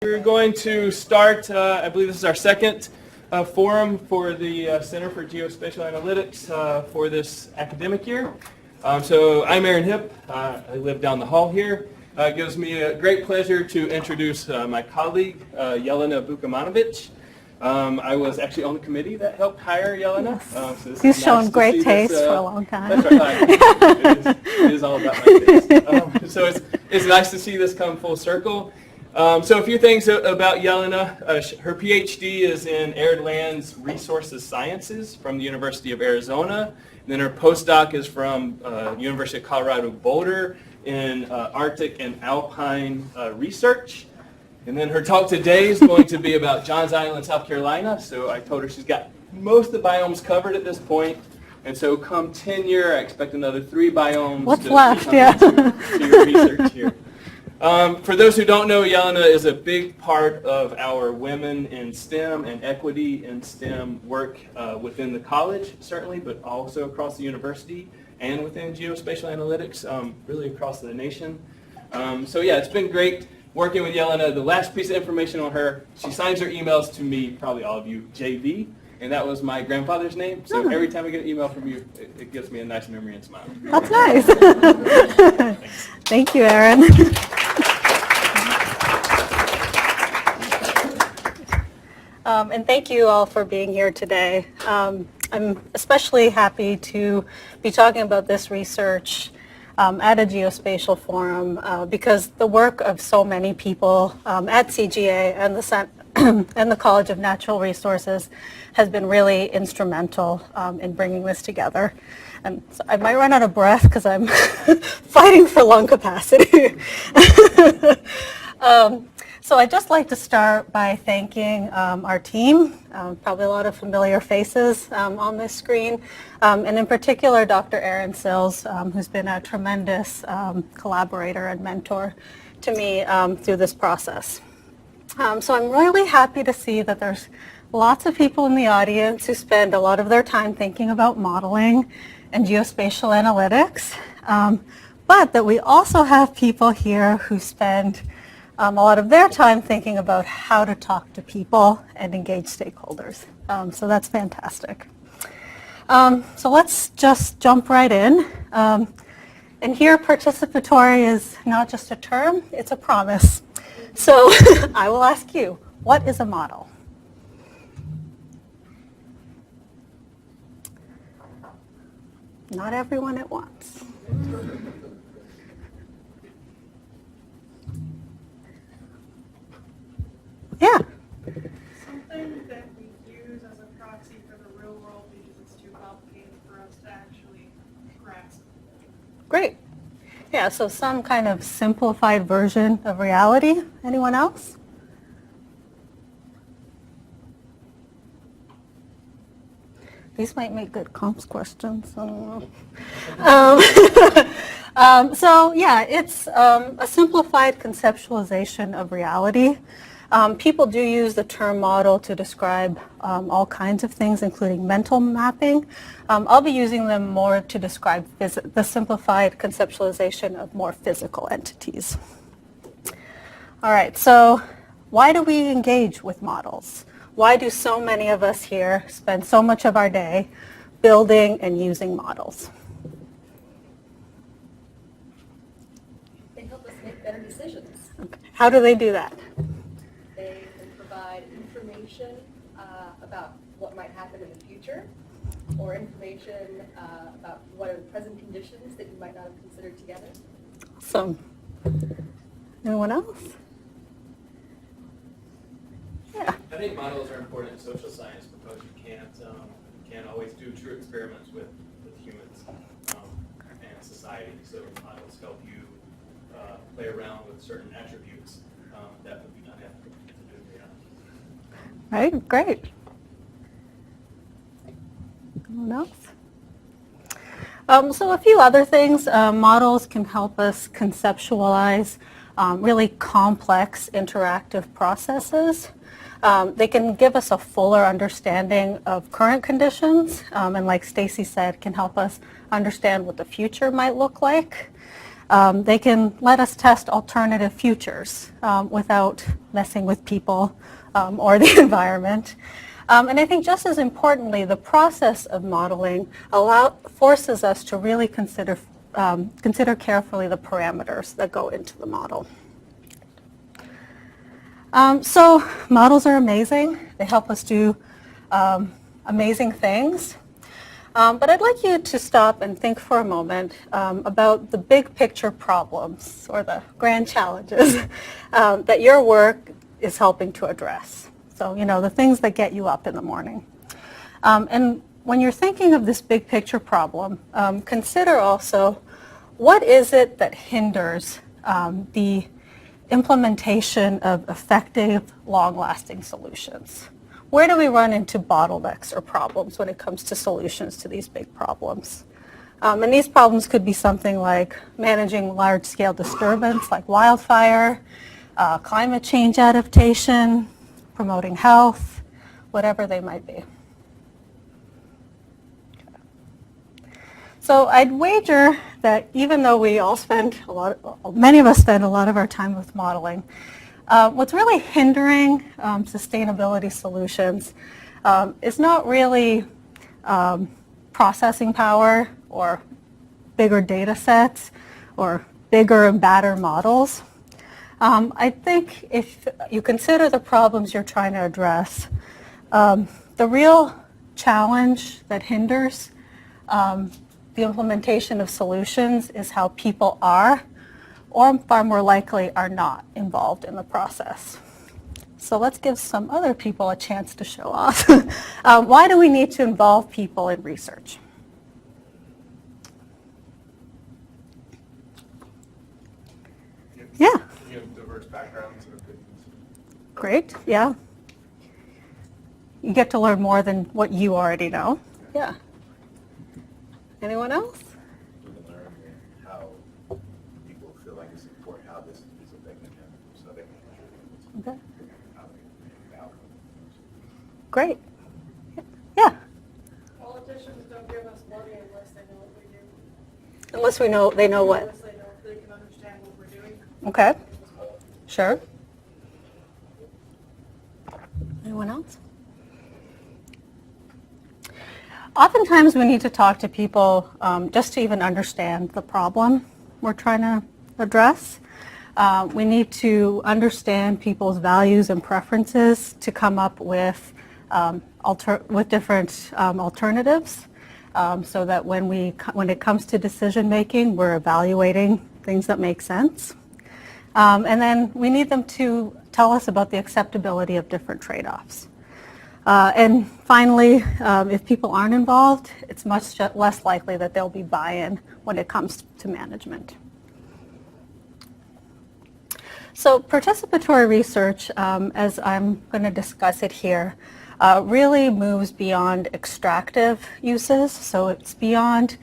We're going to start, I believe this is our second forum for the Center for Geospatial Analytics for this academic year. So I'm Aaron Hipp. I live down the hall here. It gives me a great pleasure to introduce my colleague, Jelena Vukomanovic. I was actually on the committee that helped hire Jelena. So You've shown great taste for a long time. That's right. It is all about my taste. So it's nice to see this come full circle. So a few things about Jelena. Her PhD is in Arid Lands Resources Sciences from the University of Arizona. And then her postdoc is from University of Colorado Boulder in Arctic and Alpine research. And then her talk today is going to be about Johns Island, South Carolina. So I told her she's got most of the biomes covered at this point. And so come tenure, I expect another 3 biomes. What's left, yeah. to your research here. For those who don't know, Jelena is a big part of our women in STEM and equity in STEM work within the college, certainly, but also across the university and within geospatial analytics, really across the nation. So yeah, it's been great working with Jelena. The last piece of information on her, she signs her emails to me, probably all of you, JV, and that was my grandfather's name. So every time I get an email from you, it gives me a nice memory and smile. That's nice. Thank you, Aaron. And thank you all for being here today. I'm especially happy to be talking about this research at a geospatial forum because the work of so many people at CGA and the College of Natural Resources has been really instrumental in bringing this together. And so I might run out of breath because I'm fighting for lung capacity. So I'd just like to start by thanking our team, probably a lot of familiar faces on this screen, and in particular Dr. Aaron Sills, who's been a tremendous collaborator and mentor to me through this process. So I'm really happy to see that there's lots of people in the audience who spend a lot of their time thinking about modeling and geospatial analytics, but that we also have people here who spend a lot of their time thinking about how to talk to people and engage stakeholders. So that's fantastic. So let's just jump right in. And here, participatory is not just a term, it's a promise. So I will ask you, what is a model? Not everyone at once. Yeah. Something that we use as a proxy for the real world because it's too complicated for us to actually grasp. Great. Yeah, so some kind of simplified version of reality. Anyone else? These might make good comps questions. I don't know. So yeah, it's a simplified conceptualization of reality. People do use the term model to describe all kinds of things, including mental mapping. I'll be using them more to describe the simplified conceptualization of more physical entities. All right, so why do we engage with models? Why do so many of us here spend so much of our day building and using models? They help us make better decisions. Okay. How do they do that? They can provide information about what might happen in the future, or information about what are the present conditions that you might not have considered together. Awesome. Anyone else? Yeah. I think models are important in social science because you can't always do true experiments with humans and society. So models help you play around with certain attributes that would be unethical to do in reality. Right, great. Anyone else? So a few other things. Models can help us conceptualize really complex interactive processes. They can give us a fuller understanding of current conditions, and like Stacy said, can help us understand what the future might look like. They can let us test alternative futures without messing with people or the environment. And I think just as importantly, the process of modeling forces us to really consider carefully the parameters that go into the model. So models are amazing. They help us do amazing things. But I'd like you to stop and think for a moment about the big picture problems or the grand challenges that your work is helping to address. So, the things that get you up in the morning. And when you're thinking of this big picture problem, consider also what is it that hinders the implementation of effective, long-lasting solutions? Where do we run into bottlenecks or problems when it comes to solutions to these big problems? And these problems could be something like managing large-scale disturbance like wildfire, climate change adaptation, promoting health, whatever they might be. So I'd wager that even though we all many of us spend a lot of our time with modeling, what's really hindering sustainability solutions is not really processing power or bigger data sets or bigger and badder models. I think if you consider the problems you're trying to address, the real challenge that hinders the implementation of solutions is how people are, or far more likely are not, involved in the process. So let's give some other people a chance to show off. Why do we need to involve people in research? Yeah. You have diverse backgrounds and opinions. Great, yeah. You get to learn more than what you already know. Yeah. Anyone else? We can learn how people feel like it's important, how this is affecting them, so they can Okay. how they outcome. Great. Yeah. Politicians don't give us money unless they know what we do. Unless they know what. Unless they can understand what we're doing. Okay. Sure. Anyone else? Oftentimes we need to talk to people just to even understand the problem we're trying to address. We need to understand people's values and preferences to come up with different alternatives, so that when it comes to decision making, we're evaluating things that make sense. And then we need them to tell us about the acceptability of different trade-offs. And finally, if people aren't involved, it's much less likely that there'll be buy-in when it comes to management. So participatory research, as I'm going to discuss it here, really moves beyond extractive uses. So it's beyond,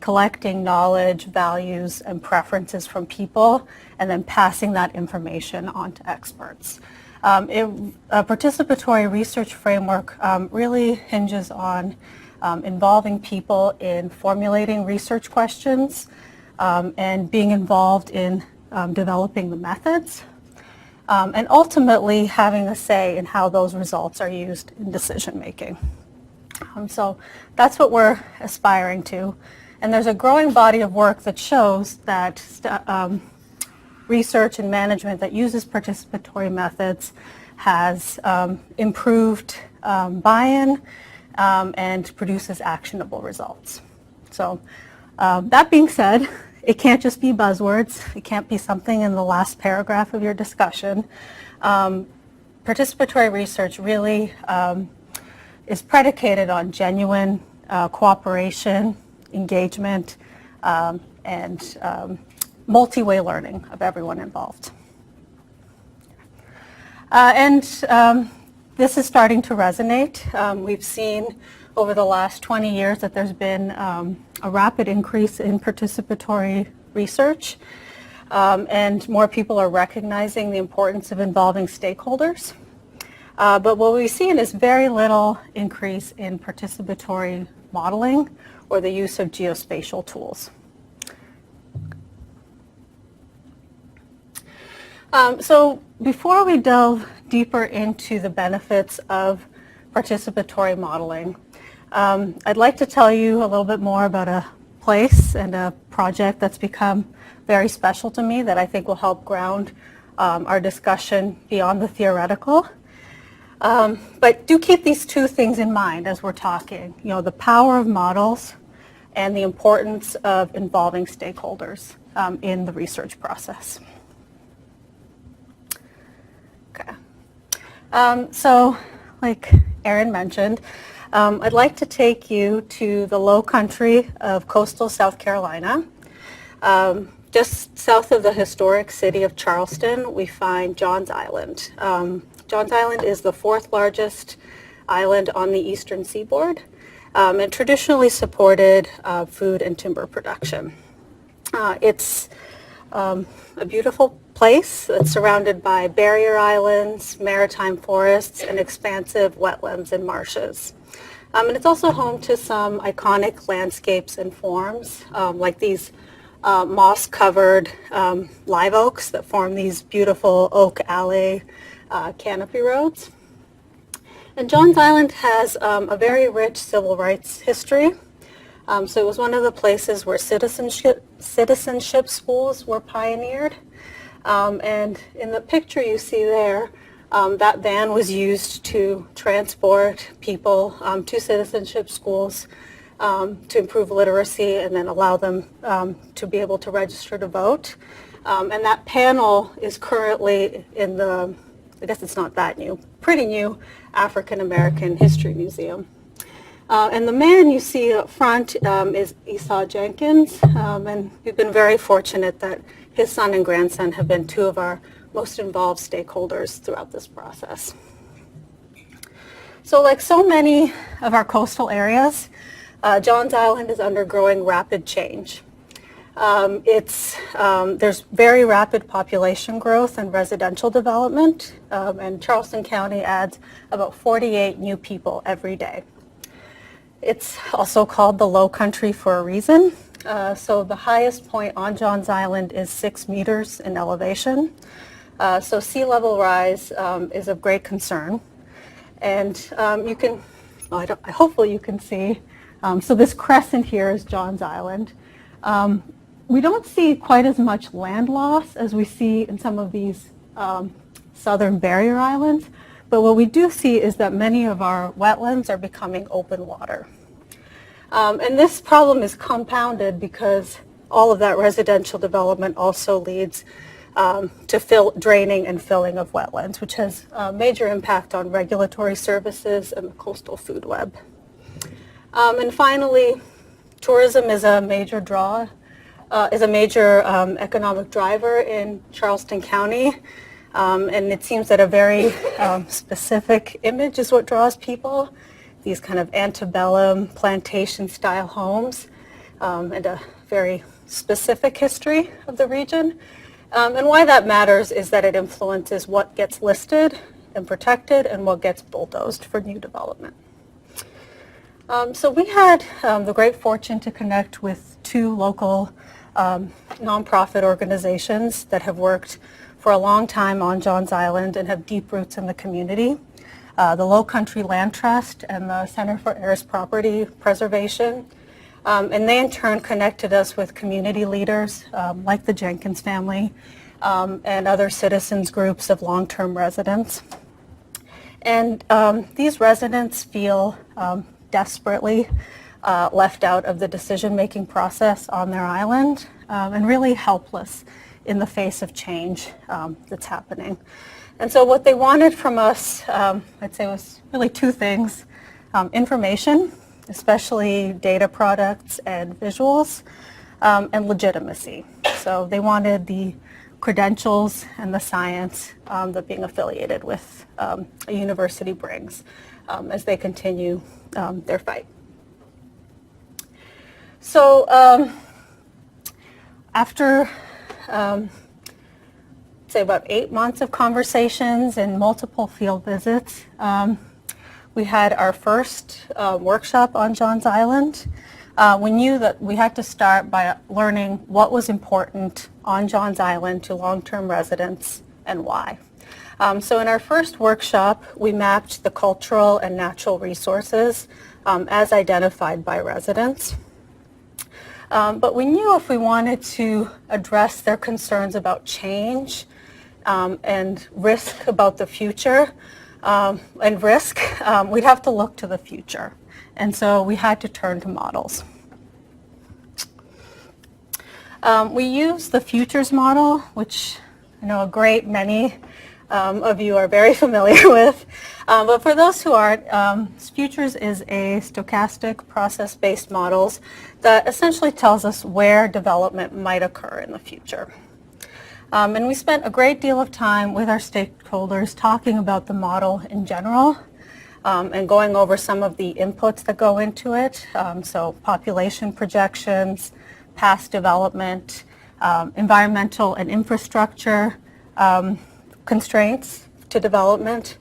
collecting knowledge, values, and preferences from people, and then passing that information on to experts. A participatory research framework really hinges on involving people in formulating research questions and being involved in developing the methods, and ultimately having a say in how those results are used in decision making. So that's what we're aspiring to. And there's a growing body of work that shows that research and management that uses participatory methods has improved buy-in and produces actionable results. So that being said, it can't just be buzzwords. It can't be something in the last paragraph of your discussion. Participatory research really is predicated on genuine cooperation, engagement, and multi-way learning of everyone involved. And this is starting to resonate. We've seen over the last 20 years that there's been a rapid increase in participatory research, and more people are recognizing the importance of involving stakeholders. But what we've seen is very little increase in participatory modeling or the use of geospatial tools. So before we delve deeper into the benefits of participatory modeling, I'd like to tell you a little bit more about a place and a project that's become very special to me that I think will help ground our discussion beyond the theoretical. But do keep these two things in mind as we're talking, the power of models and the importance of involving stakeholders in the research process. Okay. So, like Erin mentioned, I'd like to take you to the low country of coastal South Carolina. Just south of the historic city of Charleston, we find Johns Island. Johns Island is the fourth largest island on the eastern seaboard and traditionally supported food and timber production. It's a beautiful place that's surrounded by barrier islands, maritime forests, and expansive wetlands and marshes. And it's also home to some iconic landscapes and forms, like these moss-covered live oaks that form these beautiful oak alley canopy roads. And Johns Island has a very rich civil rights history. So it was one of the places where citizenship schools were pioneered. And in the picture you see there, that van was used to transport people to citizenship schools to improve literacy and then allow them to be able to register to vote. And that panel is currently in the, I guess it's not that new, pretty new African American History Museum. And the man you see up front is Esau Jenkins, and we've been very fortunate that his son and grandson have been two of our most involved stakeholders throughout this process. So like so many of our coastal areas, Johns Island is undergoing rapid change. There's very rapid population growth and residential development, and Charleston County adds about 48 new people every day. It's also called the Low Country for a reason. So the highest point on Johns Island is 6 meters in elevation. So sea level rise is of great concern. And you can, hopefully you can see, so this crescent here is Johns Island. We don't see quite as much land loss as we see in some of these southern barrier islands, but what we do see is that many of our wetlands are becoming open water. And this problem is compounded because all of that residential development also leads to draining and filling of wetlands, which has a major impact on regulatory services and the coastal food web. And finally, tourism is a major economic driver in Charleston County. And it seems that a very specific image is what draws people, these kind of antebellum plantation-style homes, and a very specific history of the region. And why that matters is that it influences what gets listed and protected and what gets bulldozed for new development. So we had the great fortune to connect with 2 local nonprofit organizations that have worked for a long time on Johns Island and have deep roots in the community. The Low Country Land Trust and the Center for Heiress Property Preservation. And they in turn connected us with community leaders like the Jenkins family and other citizens groups of long-term residents. And these residents feel desperately left out of the decision-making process on their island and really helpless in the face of change that's happening. And so what they wanted from us, I'd say, was really 2 things. Information, especially data products and visuals, and legitimacy. So they wanted the credentials and the science that being affiliated with a university brings as they continue their fight. So after say about 8 months of conversations and multiple field visits, we had our first workshop on Johns Island. We knew that we had to start by learning what was important on Johns Island to long-term residents and why. So in our first workshop, we mapped the cultural and natural resources as identified by residents. But we knew if we wanted to address their concerns about change and risk about the future, we'd have to look to the future. And so we had to turn to models. We used the futures model, which I know a great many of you are very familiar with. But for those who aren't, futures is a stochastic process-based models that essentially tells us where development might occur in the future. And we spent a great deal of time with our stakeholders talking about the model in general and going over some of the inputs that go into it. So population projections, past development, environmental and infrastructure constraints to development.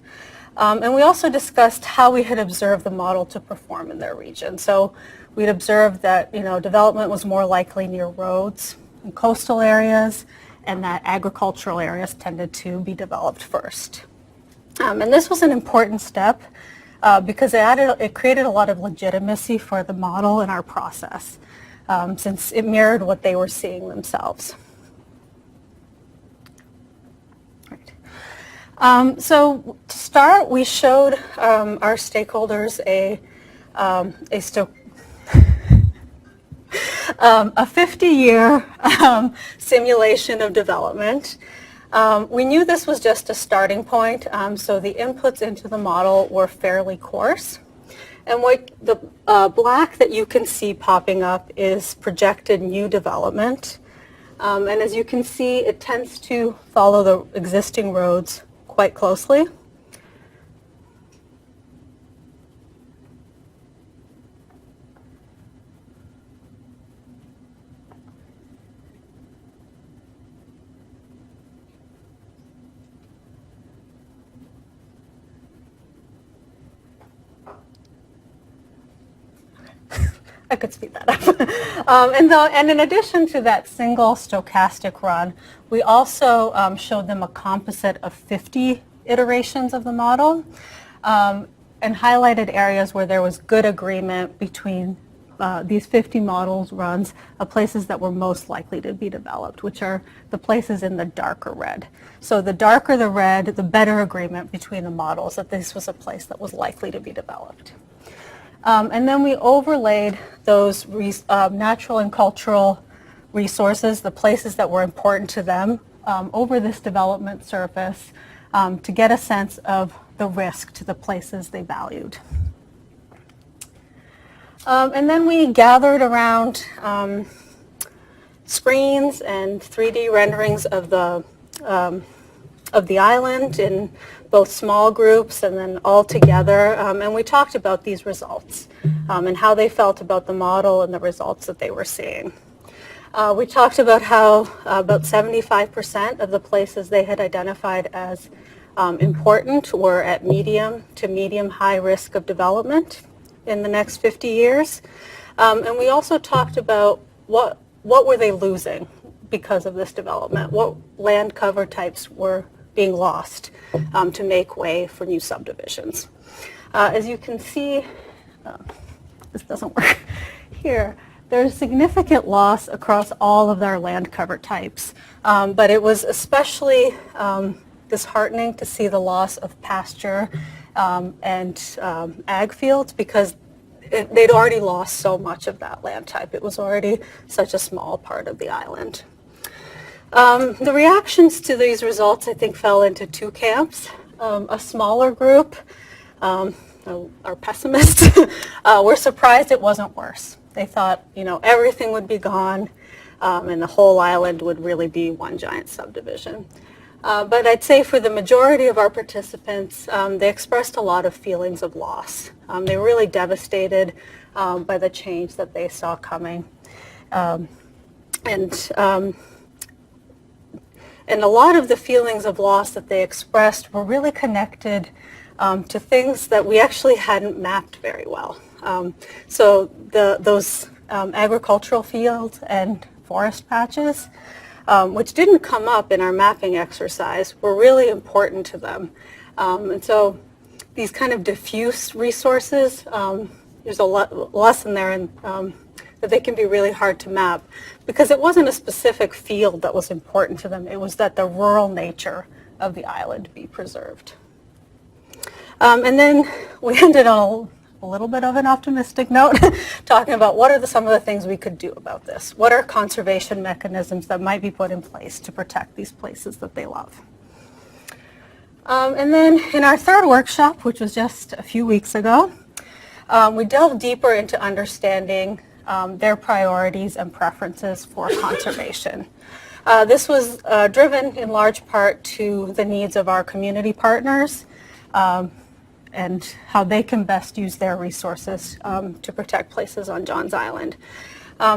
And we also discussed how we had observed the model to perform in their region. So we'd observed that development was more likely near roads and coastal areas, and that agricultural areas tended to be developed first. And this was an important step because it created a lot of legitimacy for the model and our process, since it mirrored what they were seeing themselves. So to start, we showed our stakeholders a 50-year simulation of development. We knew this was just a starting point, so the inputs into the model were fairly coarse. And what the black that you can see popping up is projected new development. And as you can see, it tends to follow the existing roads quite closely. I could speed that up. And in addition to that single stochastic run, we also showed them a composite of 50 iterations of the model and highlighted areas where there was good agreement between these 50 models runs of places that were most likely to be developed, which are the places in the darker red. So the darker the red, the better agreement between the models that this was a place that was likely to be developed. And then we overlaid those natural and cultural resources, the places that were important to them, over this development surface to get a sense of the risk to the places they valued. And then we gathered around screens and 3D renderings of the island in both small groups and then all together, and we talked about these results and how they felt about the model and the results that they were seeing. We talked about how about 75% of the places they had identified as important were at medium to medium high risk of development in the next 50 years. And we also talked about what were they losing because of this development, what land cover types were being lost to make way for new subdivisions. As you can see, this doesn't work here, there's significant loss across all of our land cover types, but it was especially disheartening to see the loss of pasture and ag fields because they'd already lost so much of that land type. It was already such a small part of the island. The reactions to these results, I think, fell into two camps. A smaller group, our pessimists, were surprised it wasn't worse. They thought, everything would be gone and the whole island would really be one giant subdivision. But I'd say for the majority of our participants, they expressed a lot of feelings of loss. They were really devastated by the change that they saw coming. And a lot of the feelings of loss that they expressed were really connected to things that we actually hadn't mapped very well. So those agricultural fields and forest patches, which didn't come up in our mapping exercise, were really important to them. And so these kind of diffuse resources, there's a lesson there in, that they can be really hard to map because it wasn't a specific field that was important to them. It was that the rural nature of the island be preserved. And then we ended on a little bit of an optimistic note, talking about what are some of the things we could do about this. What are conservation mechanisms that might be put in place to protect these places that they love? And then in our third workshop, which was just a few weeks ago, we delved deeper into understanding their priorities and preferences for conservation. This was driven in large part to the needs of our community partners and how they can best use their resources to protect places on Johns Island.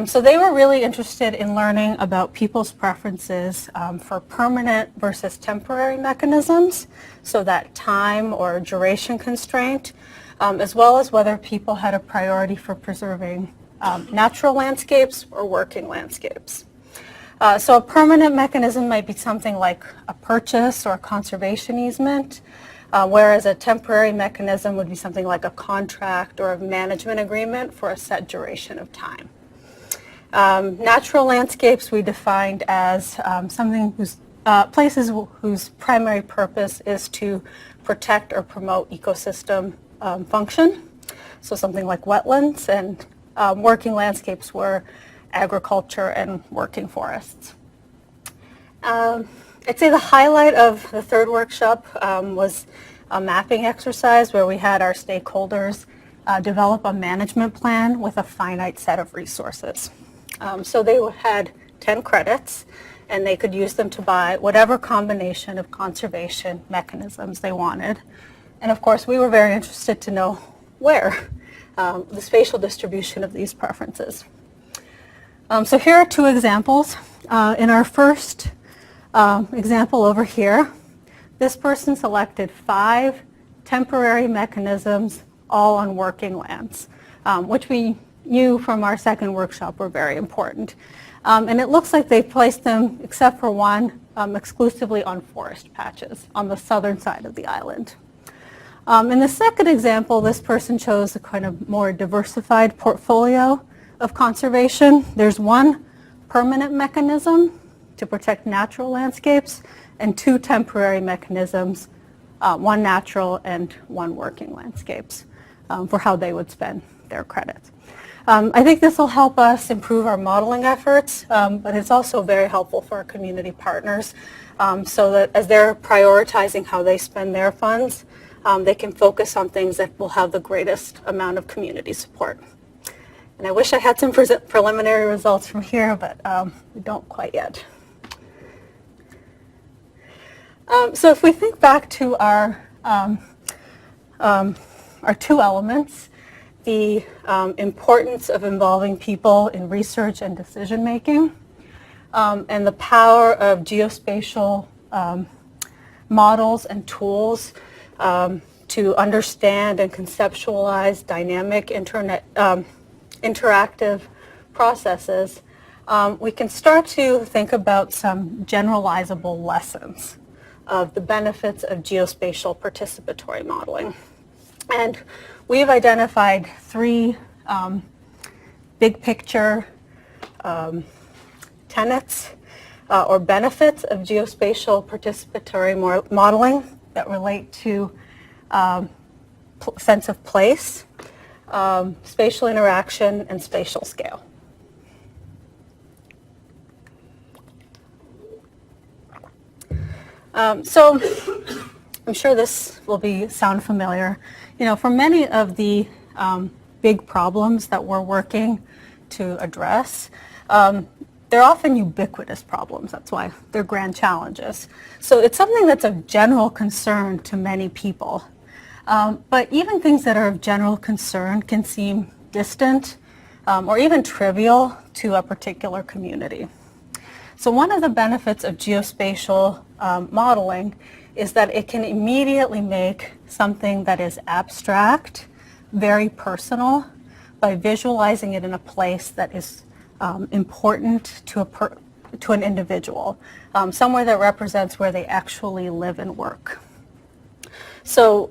So they were really interested in learning about people's preferences for permanent versus temporary mechanisms, so that time or duration constraint, as well as whether people had a priority for preserving natural landscapes or working landscapes. So a permanent mechanism might be something like a purchase or a conservation easement, whereas a temporary mechanism would be something like a contract or a management agreement for a set duration of time. Natural landscapes we defined as something whose places whose primary purpose is to protect or promote ecosystem function. So something like wetlands, and working landscapes were agriculture and working forests. I'd say the highlight of the third workshop was a mapping exercise where we had our stakeholders develop a management plan with a finite set of resources. So they had 10 credits, and they could use them to buy whatever combination of conservation mechanisms they wanted. And of course, we were very interested to know where, the spatial distribution of these preferences. So here are two examples. In our first example over here, this person selected 5 temporary mechanisms, all on working lands, which we knew from our second workshop were very important. And it looks like they placed them, except for one, exclusively on forest patches on the southern side of the island. In the second example, this person chose a kind of more diversified portfolio of conservation. There's one permanent mechanism to protect natural landscapes and 2 temporary mechanisms, one natural and one working landscapes, for how they would spend their credits. I think this will help us improve our modeling efforts, but it's also very helpful for our community partners, so that as they're prioritizing how they spend their funds, they can focus on things that will have the greatest amount of community support. And I wish I had some preliminary results from here, but we don't quite yet. So if we think back to our 2 elements, the importance of involving people in research and decision making, and the power of geospatial models and tools to understand and conceptualize dynamic interactive processes, we can start to think about some generalizable lessons of the benefits of geospatial participatory modeling. And we've identified 3 big picture tenets or benefits of geospatial participatory modeling that relate to sense of place, spatial interaction, and spatial scale. So I'm sure this will sound familiar. You know, for many of the big problems that we're working to address, they're often ubiquitous problems. That's why they're grand challenges. So it's something that's of general concern to many people. But even things that are of general concern can seem distant or even trivial to a particular community. So one of the benefits of geospatial modeling is that it can immediately make something that is abstract very personal by visualizing it in a place that is important to to an individual, somewhere that represents where they actually live and work. So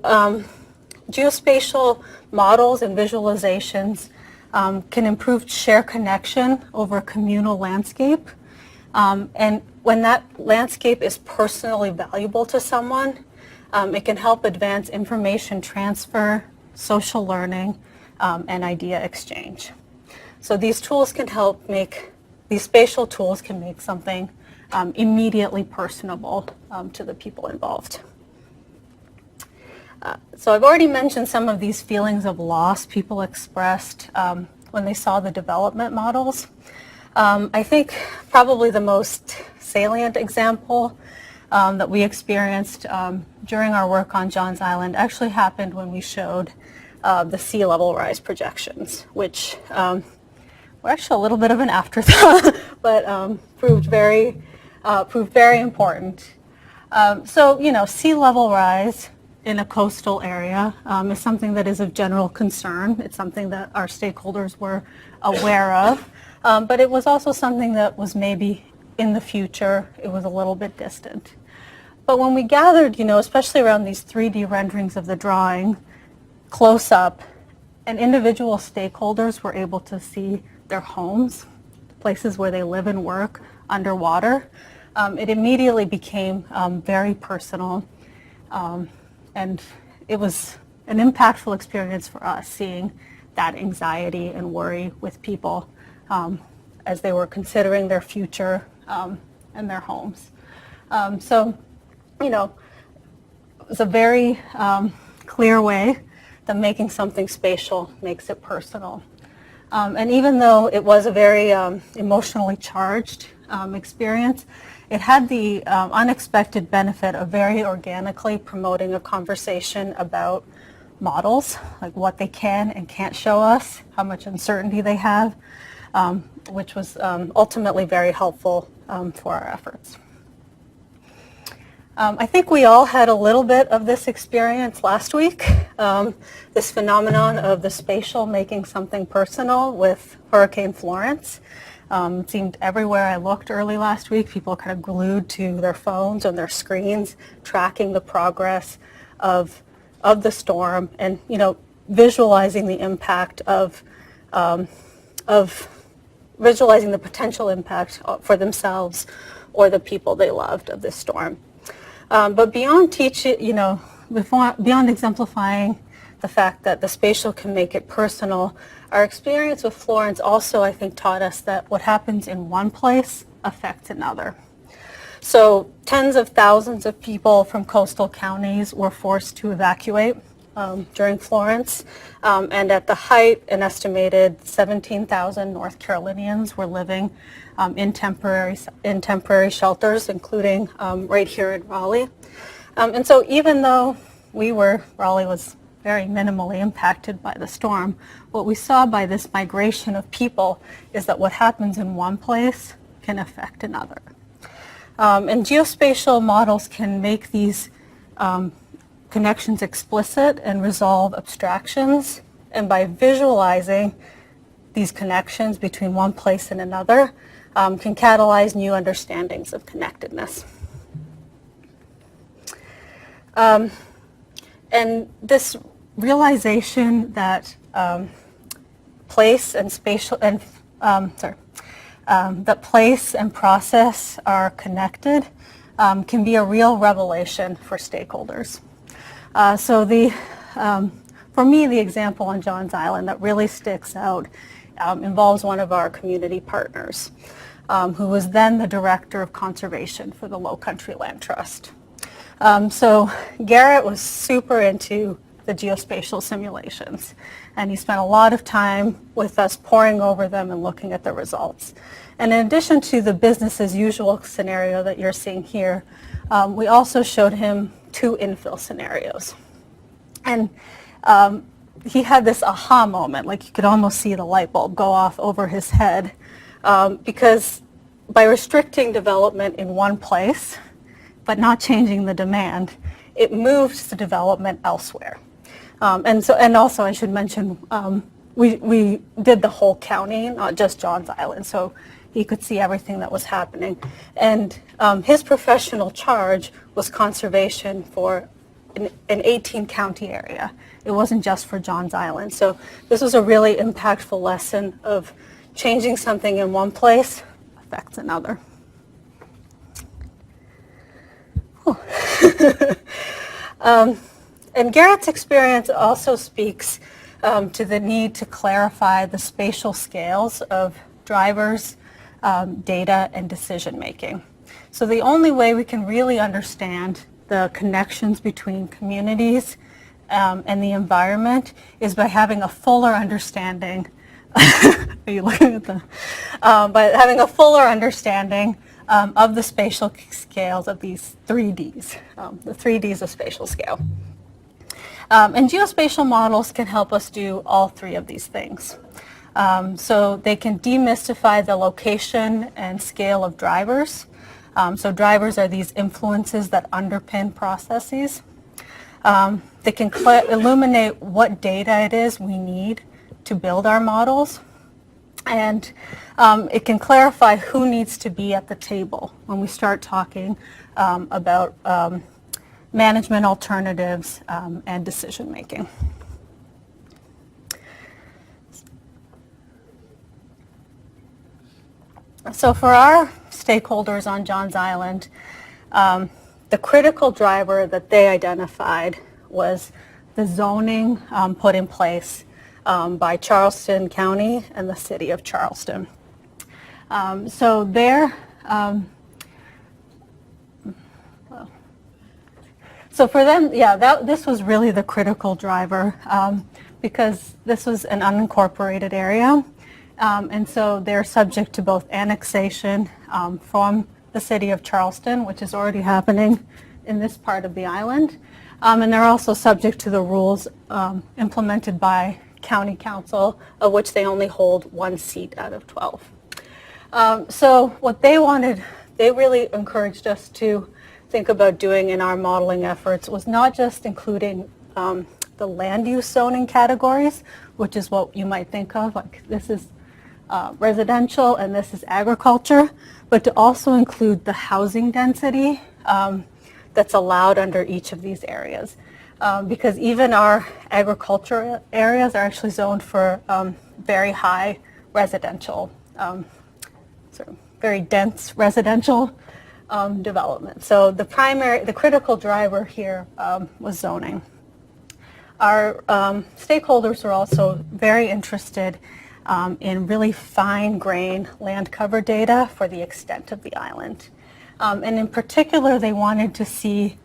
geospatial models and visualizations can improve share connection over a communal landscape. And when that landscape is personally valuable to someone, it can help advance information transfer, social learning, and idea exchange. So these tools can help make, these spatial tools can make something immediately personable to the people involved. So I've already mentioned some of these feelings of loss people expressed when they saw the development models. I think probably the most salient example that we experienced during our work on Johns Island actually happened when we showed the sea level rise projections, which were actually a little bit of an afterthought, but proved very important. So, you know, sea level rise in a coastal area is something that is of general concern. It's something that our stakeholders were aware of, but it was also something that was maybe in the future, it was a little bit distant. But when we gathered, you know, especially around these 3D renderings of the drawing, close up, and individual stakeholders were able to see their homes, places where they live and work underwater, it immediately became very personal. And it was an impactful experience for us, seeing that anxiety and worry with people as they were considering their future and their homes. So, you know, it was a very clear way that making something spatial makes it personal. And even though it was a very emotionally charged experience, it had the unexpected benefit of very organically promoting a conversation about models, like what they can and can't show us, how much uncertainty they have, which was ultimately very helpful for our efforts. I think we all had a little bit of this experience last week, this phenomenon of the spatial making something personal with Hurricane Florence. It seemed everywhere I looked early last week, people kind of glued to their phones and their screens, tracking the progress of the storm and, you know, visualizing the impact of visualizing the potential impact for themselves or the people they loved of this storm. But beyond teaching, you know, beyond exemplifying the fact that the spatial can make it personal, our experience with Florence also, I think, taught us that what happens in one place affects another. So tens of thousands of people from coastal counties were forced to evacuate during Florence. And at the height, an estimated 17,000 North Carolinians were living in temporary shelters, including right here in Raleigh. And so even though Raleigh was very minimally impacted by the storm, what we saw by this migration of people is that what happens in one place can affect another. And geospatial models can make these connections explicit and resolve abstractions. And by visualizing these connections between one place and another, can catalyze new understandings of connectedness. And this realization that place and spatial and that place and process are connected can be a real revelation for stakeholders. So for me, the example on Johns Island that really sticks out involves one of our community partners, who was then the director of conservation for the Low Country Land Trust. So Garrett was super into the geospatial simulations, and he spent a lot of time with us poring over them and looking at the results. And in addition to the business as usual scenario that you're seeing here, we also showed him 2 infill scenarios. And he had this aha moment, like you could almost see the light bulb go off over his head, because by restricting development in one place, but not changing the demand, it moves the development elsewhere. And also I should mention, we did the whole county, not just Johns Island. So he could see everything that was happening. And his professional charge was conservation for an 18-county area. It wasn't just for Johns Island. So this was a really impactful lesson of changing something in one place affects another. And Garrett's experience also speaks to the need to clarify the spatial scales of drivers, data, and decision making. So the only way we can really understand the connections between communities and the environment is by having a fuller understanding. Are you looking at the? By having a fuller understanding of the spatial scales of these 3Ds, the 3Ds of spatial scale. And geospatial models can help us do all three of these things. So they can demystify the location and scale of drivers. So drivers are these influences that underpin processes. They can illuminate what data it is we need to build our models. And it can clarify who needs to be at the table when we start talking about management alternatives and decision making. So for our stakeholders on Johns Island, the critical driver that they identified was the zoning put in place by Charleston County and the city of Charleston. So for them, this was really the critical driver because this was an unincorporated area. And so they're subject to both annexation from the city of Charleston, which is already happening in this part of the island. And they're also subject to the rules implemented by county council, of which they only hold 1 seat out of 12. So what they wanted, they really encouraged us to think about doing in our modeling efforts was not just including the land use zoning categories, which is what you might think of, like this is residential and this is agriculture, but to also include the housing density that's allowed under each of these areas. Because even our agriculture areas are actually zoned for very high residential, sort of very dense residential development. So the critical driver here was zoning. Our stakeholders were also very interested in really fine-grained land cover data for the extent of the island. And in particular, they wanted to see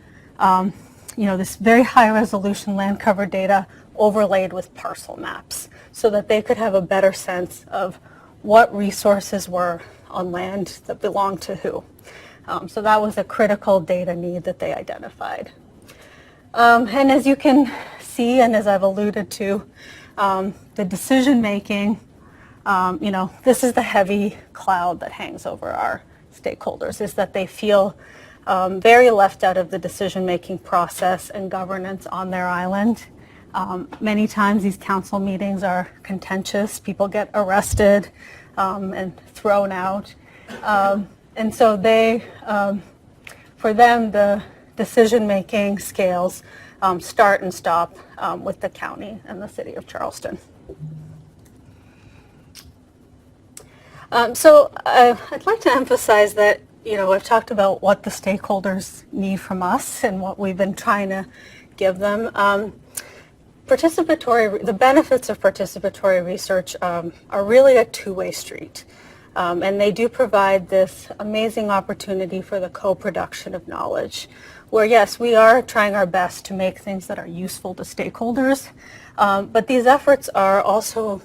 this very high-resolution land cover data overlaid with parcel maps so that they could have a better sense of what resources were on land that belonged to who. So that was a critical data need that they identified. And as you can see, and as I've alluded to, the decision-making, this is the heavy cloud that hangs over our stakeholders, is that they feel very left out of the decision-making process and governance on their island. Many times these council meetings are contentious. People get arrested and thrown out. And so for them, the decision-making scales start and stop with the county and the city of Charleston. So I'd like to emphasize that, I've talked about what the stakeholders need from us and what we've been trying to give them. The benefits of participatory research are really a two-way street. And they do provide this amazing opportunity for the co-production of knowledge, where yes, we are trying our best to make things that are useful to stakeholders, but these efforts are also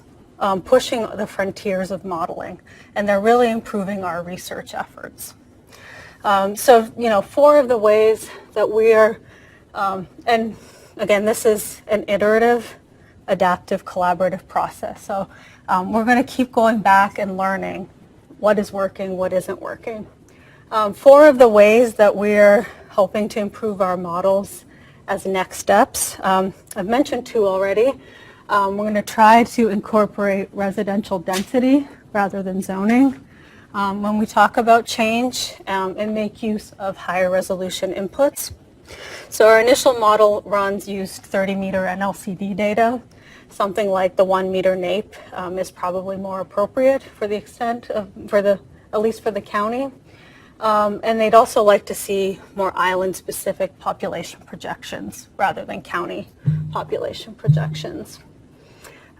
pushing the frontiers of modeling, and they're really improving our research efforts. So, 4 of the ways that we are, and again, this is an iterative, adaptive, collaborative process. So we're going to keep going back and learning what is working, what isn't working. 4 of the ways that we're hoping to improve our models as next steps. I've mentioned 2 already. We're going to try to incorporate residential density rather than zoning. when we talk about change and make use of higher resolution inputs. So our initial model runs used 30-meter NLCD data. Something like the 1-meter NAPE is probably more appropriate for the extent of, at least for the county. And they'd also like to see more island-specific population projections rather than county population projections.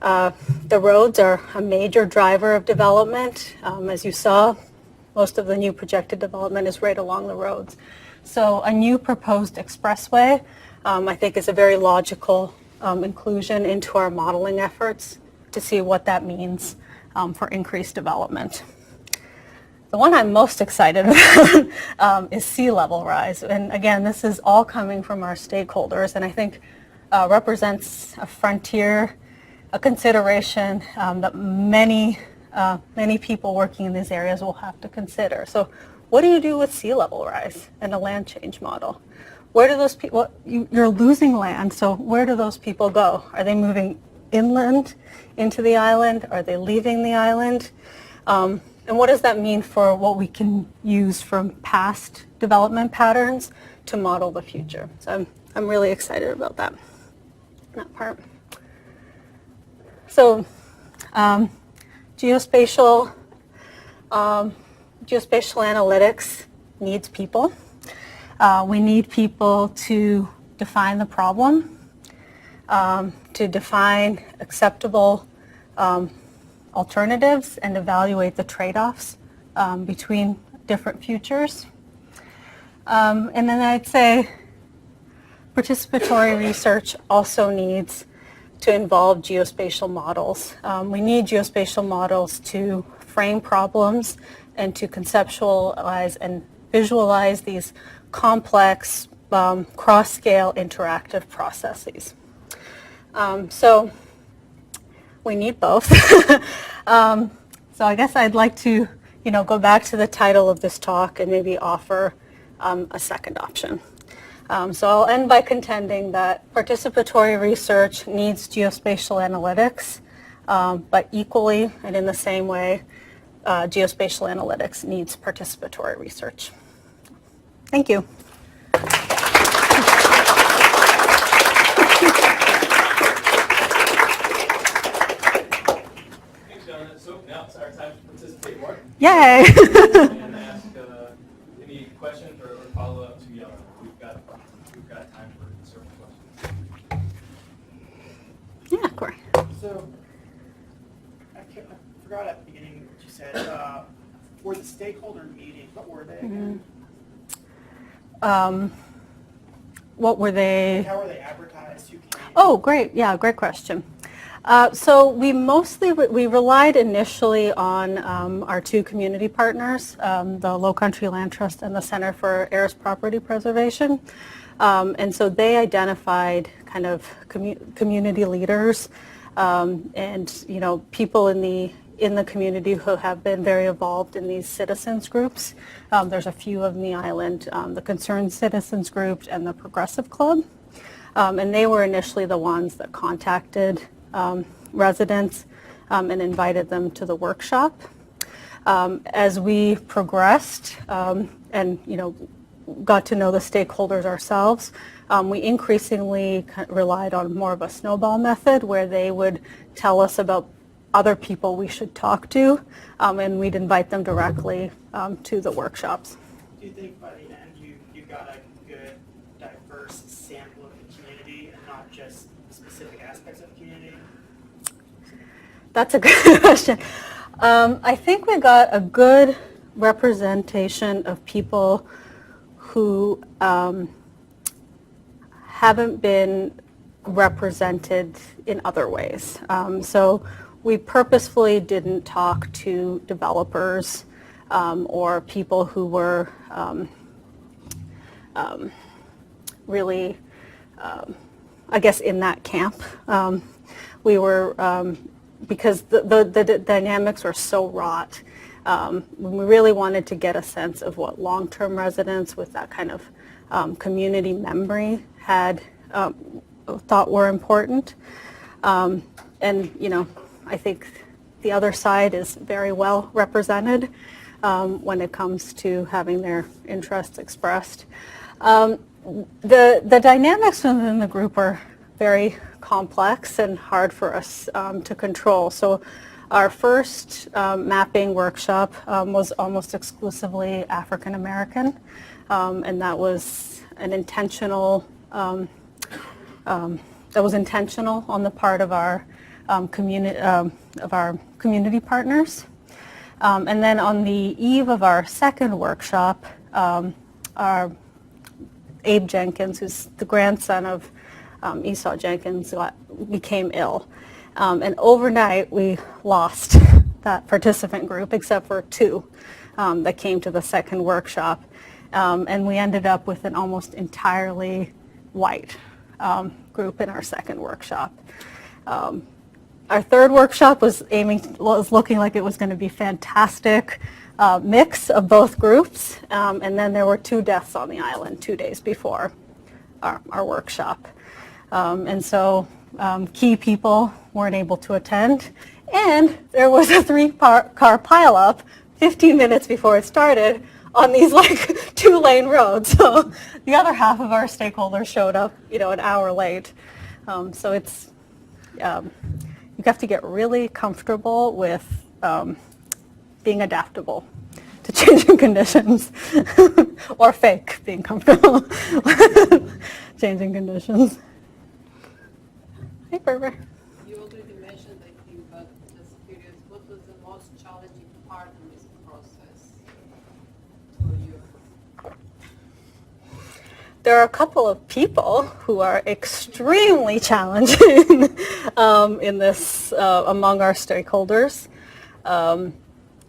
The roads are a major driver of development. As you saw, most of the new projected development is right along the roads. So a new proposed expressway, I think, is a very logical inclusion into our modeling efforts to see what that means for increased development. The one I'm most excited about is sea level rise. And again, this is all coming from our stakeholders, and I think represents a frontier, a consideration that many people working in these areas will have to consider. So what do you do with sea level rise and a land change model? Where do those people, you're losing land, so where do those people go? Are they moving inland into the island? Are they leaving the island? And what does that mean for what we can use from past development patterns to model the future? So I'm really excited about that part. So geospatial analytics needs people. We need people to define the problem, to define acceptable alternatives and evaluate the trade-offs between different futures. And then I'd say participatory research also needs to involve geospatial models. We need geospatial models to frame problems and to conceptualize and visualize these complex, cross-scale interactive processes. So we need both. So I guess I'd like to, go back to the title of this talk and maybe offer a second option. So I'll end by contending that participatory research needs geospatial analytics, but equally and in the same way, geospatial analytics needs participatory research. Thank you. Thanks, Jelena. So now it's our time to participate more. Yay! And ask any questions or follow-up to Jelena. We've got time for several questions. Yeah, Corey. So, I forgot at the beginning what you said. For the stakeholder meetings, what were they again? What were they? How were they advertised? Who came? Oh, great. Yeah, great question. So we relied initially on our two community partners, the Low Country Land Trust and the Center for Heiress Property Preservation. And so they identified kind of community leaders and people in the community who have been very involved in these citizens groups. There's a few of the island, the Concerned Citizens Group and the Progressive Club. And they were initially the ones that contacted residents and invited them to the workshop. As we progressed and got to know the stakeholders ourselves, we increasingly relied on more of a snowball method where they would tell us about other people we should talk to, and we'd invite them directly to the workshops. Do you think by the end you got a good, diverse sample of the community and not just specific aspects of the community? That's a good question. I think we got a good representation of people who haven't been represented in other ways. So we purposefully didn't talk to developers or people who were really, I guess, in that camp. We were, because the dynamics were so wrought, we really wanted to get a sense of what long-term residents with that kind of community memory had thought were important. And I think the other side is very well represented. when it comes to having their interests expressed. The dynamics within the group are very complex and hard for us to control. So our first mapping workshop was almost exclusively African American, and that was an intentional on the part of our community partners. And then on the eve of our second workshop, our Abe Jenkins, who's the grandson of Esau Jenkins, became ill. And overnight, we lost that participant group, except for 2 that came to the second workshop. And we ended up with an almost entirely white group in our second workshop. Our third workshop was looking like it was going to be fantastic mix of both groups, and then there were 2 deaths on the island 2 days before our workshop. And so key people weren't able to attend, and there was a 3-car pileup 15 minutes before it started on these like 2-lane roads. So the other half of our stakeholders showed up, an hour late. So it's you have to get really comfortable with being adaptable to changing conditions, or fake being comfortable with changing conditions. Hey, Berber. You already mentioned, I think, but just curious, what was the most challenging part in this process for you? There are a couple of people who are extremely challenging in this among our stakeholders.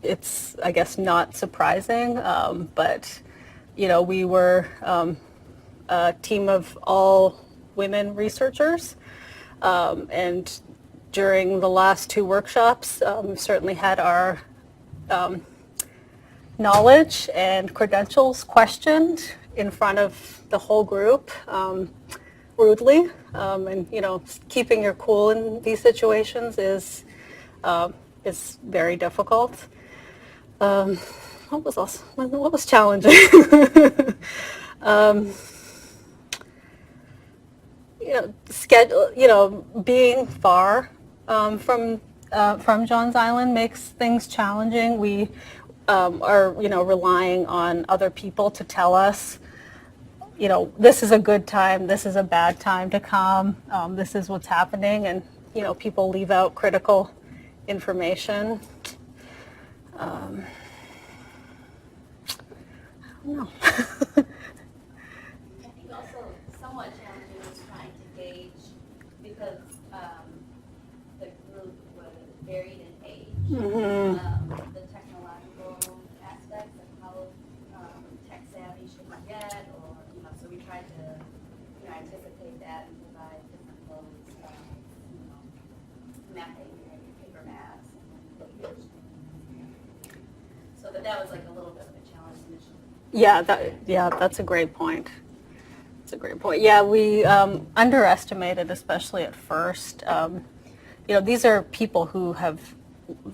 It's, I guess, not surprising, but we were a team of all women researchers, and during the last 2 workshops, we certainly had our knowledge and credentials questioned in front of the whole group rudely, and keeping your cool in these situations is very difficult. What was challenging? Being far from John's Island makes things challenging. We are relying on other people to tell us, this is a good time, this is a bad time to come, this is what's happening, and people leave out critical information. I don't know. I think also somewhat challenging was trying to gauge, because the group was varied in age, the technological aspects of how tech savvy should we get, or so we tried to anticipate that and provide different modes of mapping, paper maps, so that was like a little bit of a challenge initially. That's a great point. Yeah, we underestimated, especially at first. These are people who have,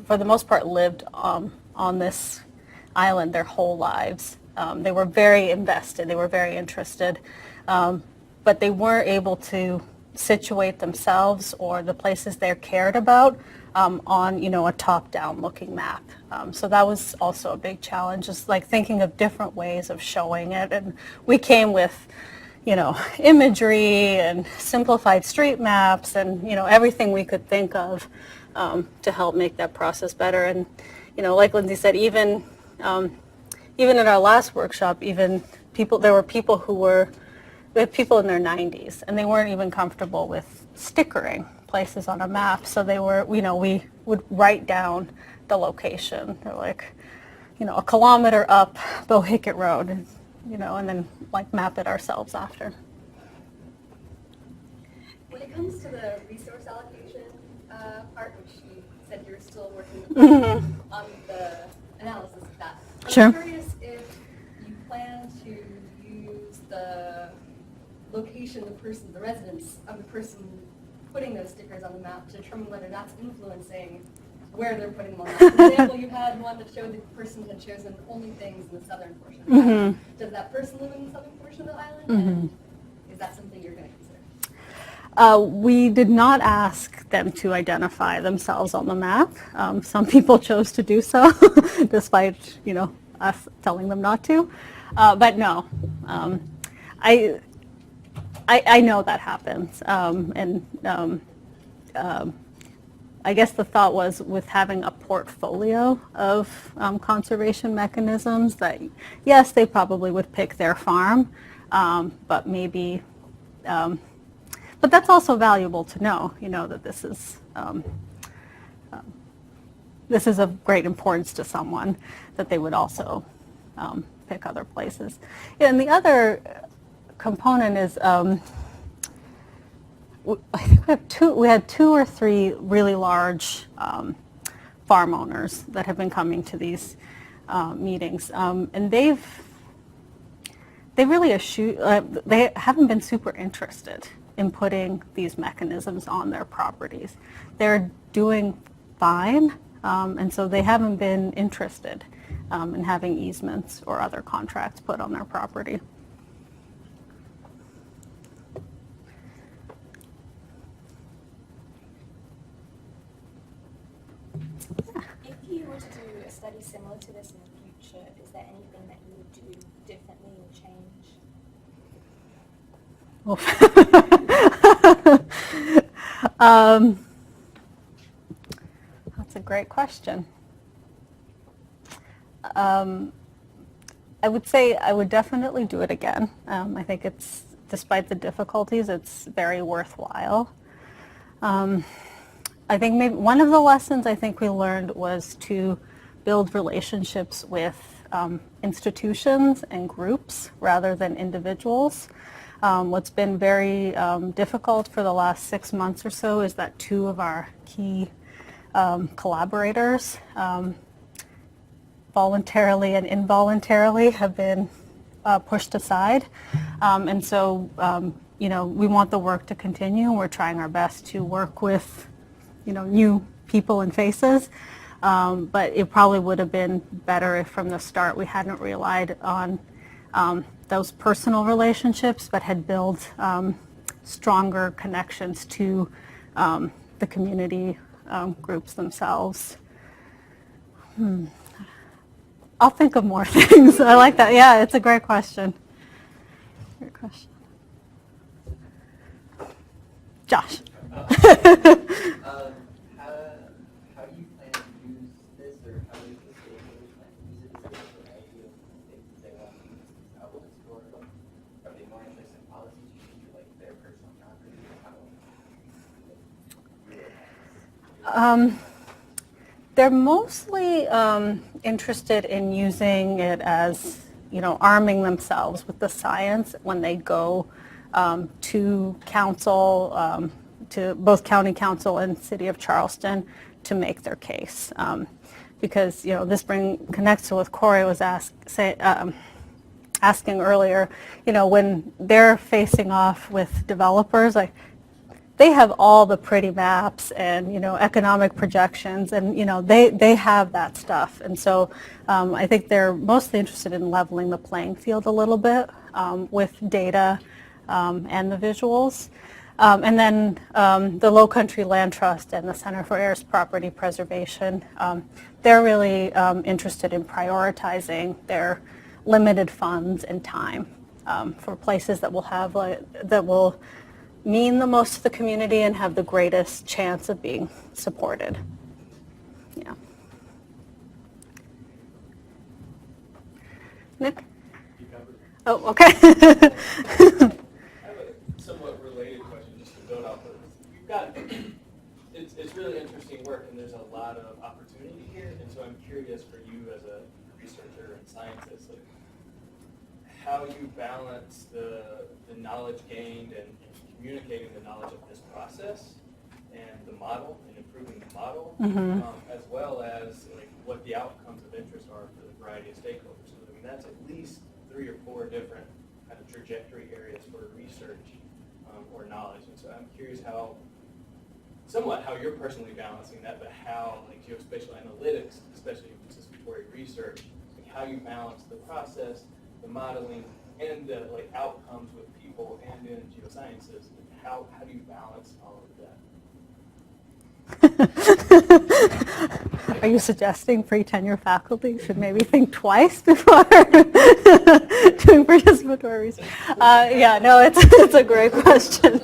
for the most part, lived on this island their whole lives. They were very invested. They were very interested, but they weren't able to situate themselves or the places they're cared about on a top-down looking map. So that was also a big challenge, just like thinking of different ways of showing it. And we came with imagery and simplified street maps and everything we could think of to help make that process better. And like Lindsay said, even in our last workshop, there were people people in their 90s, and they weren't even comfortable with stickering places on a map. So they were, we would write down the location. They're like, a kilometer up Bohicket Road, and then like map it ourselves after. When it comes to the resource allocation part, which you said you're still working on the analysis of that, Sure. I'm curious if you plan to use the location, the residence of the person putting those stickers on the map to determine whether that's influencing where they're putting them on that. For example, you had one that showed the person had chosen only things in the southern portion of the island. Does that person live in the southern portion of the island? And is that something you're going to consider? We did not ask them to identify themselves on the map. Some people chose to do so, despite us telling them not to. But no, I know that happens, I guess the thought was with having a portfolio of conservation mechanisms that, yes, they probably would pick their farm, but maybe, but that's also valuable to know, that this is of great importance to someone, that they would also pick other places. Yeah, and the other component is, I think we had two or three really large farm owners that have been coming to these meetings, and they really they haven't been super interested in putting these mechanisms on their properties. They're doing fine, and so they haven't been interested in having easements or other contracts put on their property. If you were to do a study similar to this in the future, is there anything that you would do differently or change? That's a great question. I would say I would definitely do it again. I think despite the difficulties, it's very worthwhile. I think maybe one of the lessons I think we learned was to build relationships with institutions and groups rather than individuals. What's been very difficult for the last 6 months or so is that two of our key collaborators voluntarily and involuntarily have been pushed aside. And so, we want the work to continue. We're trying our best to work with new people and faces, but it probably would have been better if from the start we hadn't relied on those personal relationships, but had built stronger connections to the community groups themselves. I'll think of more things. I like that. Yeah, it's a great question. Great question. Josh. How do you plan to use this, or how do the stakeholders plan to use it? Is there a variety of things that they want to use these outlets for? Are they more interested in policy change or like their personal property? They're mostly interested in using it as, arming themselves with the science when they go to council, to both county council and city of Charleston to make their case. Because, this connects to what Corey was asking earlier, when they're facing off with developers, they have all the pretty maps and, economic projections, and, they have that stuff. And so I think they're mostly interested in leveling the playing field a little bit with data and the visuals. And then the Low Country Land Trust and the Center for Air Property Preservation, they're really interested in prioritizing their limited funds and time for places that will have that will mean the most to the community and have the greatest chance of being supported. Yeah. Nick? Oh, okay. I have a somewhat related question, just to build off of this. You've got, it's really interesting work, and there's a lot of opportunity here, and so I'm curious for you as a researcher and scientist, how you balance the knowledge gained and communicating the knowledge of this process and the model and improving the model, as well as what the outcomes of interest are for the variety of stakeholders. So that's at least 3 or 4 different kind of trajectory areas for research or knowledge. And so I'm curious how somewhat how you're personally balancing that, but how like geospatial analytics, especially participatory research, like how you balance the process, the modeling, and the like outcomes with people and in geosciences. How do you balance all of that? Are you suggesting pre-tenure faculty should maybe think twice before doing participatory research? Yeah, no, it's a great question.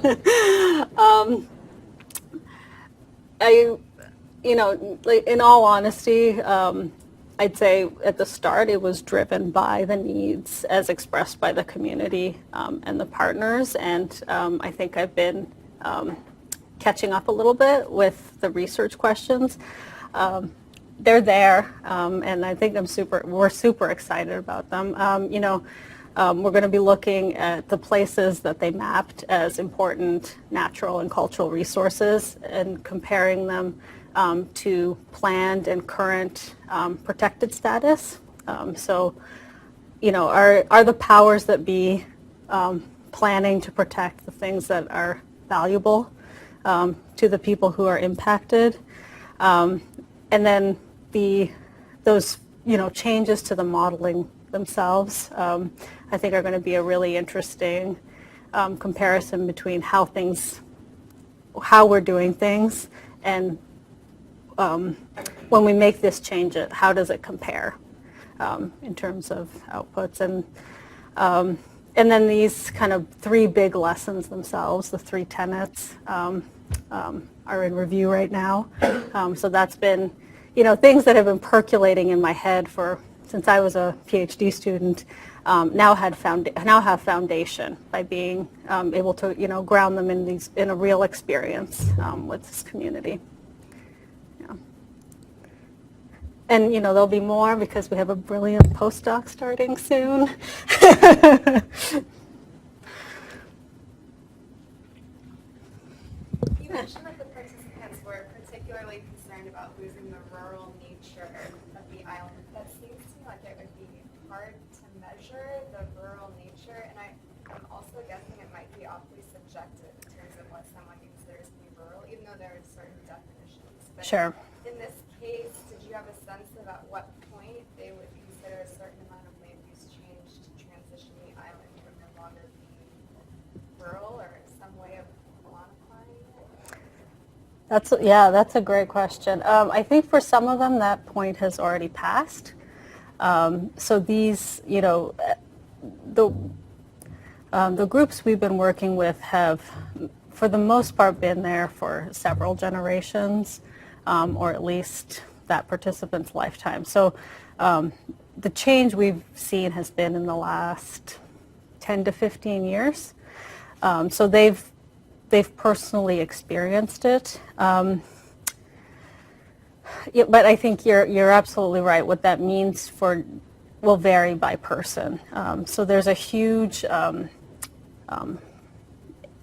In all honesty, I'd say at the start it was driven by the needs as expressed by the community and the partners, and I think I've been catching up a little bit with the research questions. They're there, and I think we're super excited about them. We're going to be looking at the places that they mapped as important natural and cultural resources and comparing them to planned and current protected status. Are the powers that be planning to protect the things that are valuable to the people who are impacted? And then those changes to the modeling themselves, I think are going to be a really interesting comparison between how we're doing things and when we make this change, how does it compare in terms of outputs? And then these kind of three big lessons themselves, the three tenets, are in review right now. So that's been, things that have been percolating in my head since I was a PhD student, now have foundation by being able to, ground them in a real experience with this community. Yeah. And, there'll be more because we have a brilliant postdoc starting soon. You mentioned that the participants were particularly concerned about losing the rural nature of the island. That seems to me like it would be hard to measure the rural nature, and I'm also guessing it might be awfully subjective in terms of what someone considers to be rural, even though there are certain definitions. But Sure. in this case, did you have a sense of at what point they would consider a certain amount of land use change to transition the island from no longer being rural, or some way of quantifying it? That's a great question. I think for some of them that point has already passed. So these, the groups we've been working with have, for the most part, been there for several generations, or at least that participant's lifetime. So the change we've seen has been in the last 10 to 15 years. So they've personally experienced it. But I think you're absolutely right. What that means will vary by person. So there's a huge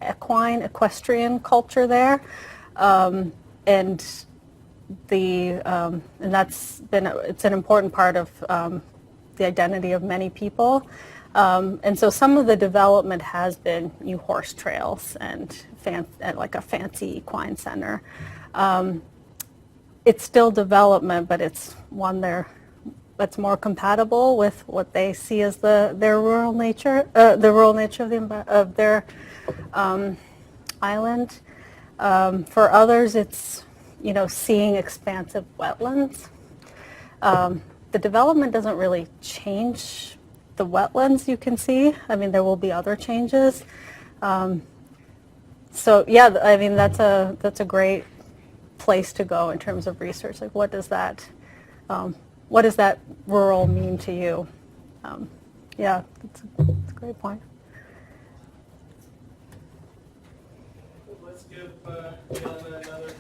equestrian culture there, and it's an important part of the identity of many people. And so some of the development has been new horse trails and like a fancy equine center. It's still development, but it's one that's more compatible with what they see as their rural nature, the rural nature of their island. For others, it's seeing expansive wetlands. The development doesn't really change the wetlands you can see. I mean, there will be other changes. So yeah, I mean that's a great place to go in terms of research. Like, what does that rural mean to you? Yeah, that's a great point. Let's give Jelena another.